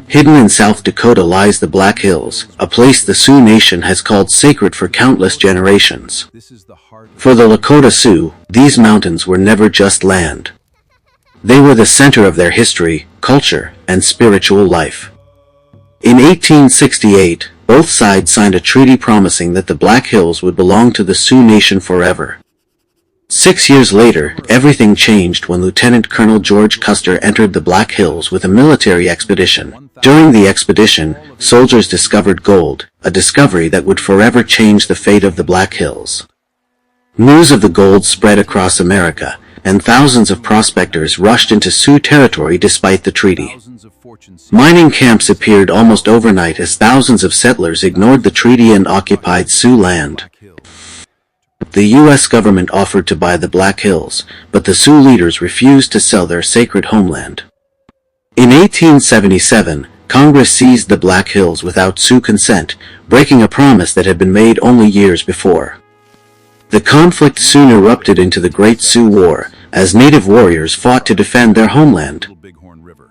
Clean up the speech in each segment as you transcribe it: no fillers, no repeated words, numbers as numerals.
Hidden in South Dakota lies the Black Hills, a place the Sioux Nation has called sacred for countless generations. For the Lakota Sioux, these mountains were never just land. They were the center of their history, culture, and spiritual life. In 1868, both sides signed a treaty promising that the Black Hills would belong to the Sioux Nation forever. 6 years later, everything changed when Lieutenant Colonel George Custer entered the Black Hills with a military expedition. During the expedition, soldiers discovered gold, a discovery that would forever change the fate of the Black Hills. News of the gold spread across America, and thousands of prospectors rushed into Sioux territory despite the treaty. Mining camps appeared almost overnight as thousands of settlers ignored the treaty and occupied Sioux land. The U.S. government offered to buy the Black Hills, but the Sioux leaders refused to sell their sacred homeland. In 1877, Congress seized the Black Hills without Sioux consent, breaking a promise that had been made only years before. The conflict soon erupted into the Great Sioux War, as Native warriors fought to defend their homeland.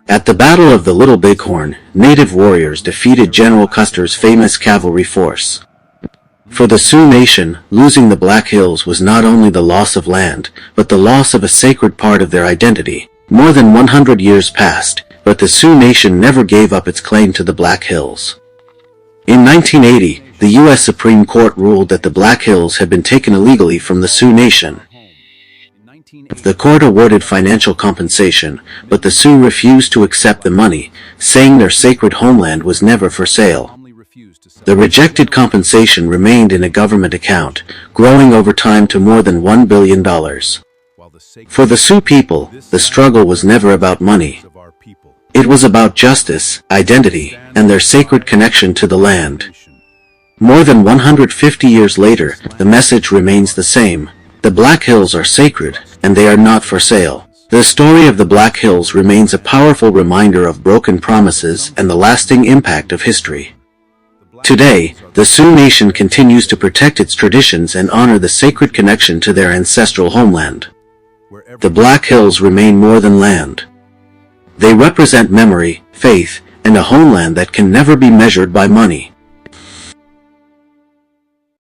At the Battle of the Little Bighorn, Native warriors defeated General Custer's famous cavalry force. For the Sioux Nation, losing the Black Hills was not only the loss of land, but the loss of a sacred part of their identity. More than 100 years passed, but the Sioux Nation never gave up its claim to the Black Hills. In 1980, the U.S. Supreme Court ruled that the Black Hills had been taken illegally from the Sioux Nation. The court awarded financial compensation, but the Sioux refused to accept the money, saying their sacred homeland was never for sale. The rejected compensation remained in a government account, growing over time to more than $1 billion. For the Sioux people, the struggle was never about money. It was about justice, identity, and their sacred connection to the land. More than 150 years later, the message remains the same. The Black Hills are sacred, and they are not for sale. The story of the Black Hills remains a powerful reminder of broken promises and the lasting impact of history. Today, the Sioux Nation continues to protect its traditions and honor the sacred connection to their ancestral homeland. The Black Hills remain more than land. They represent memory, faith, and a homeland that can never be measured by money.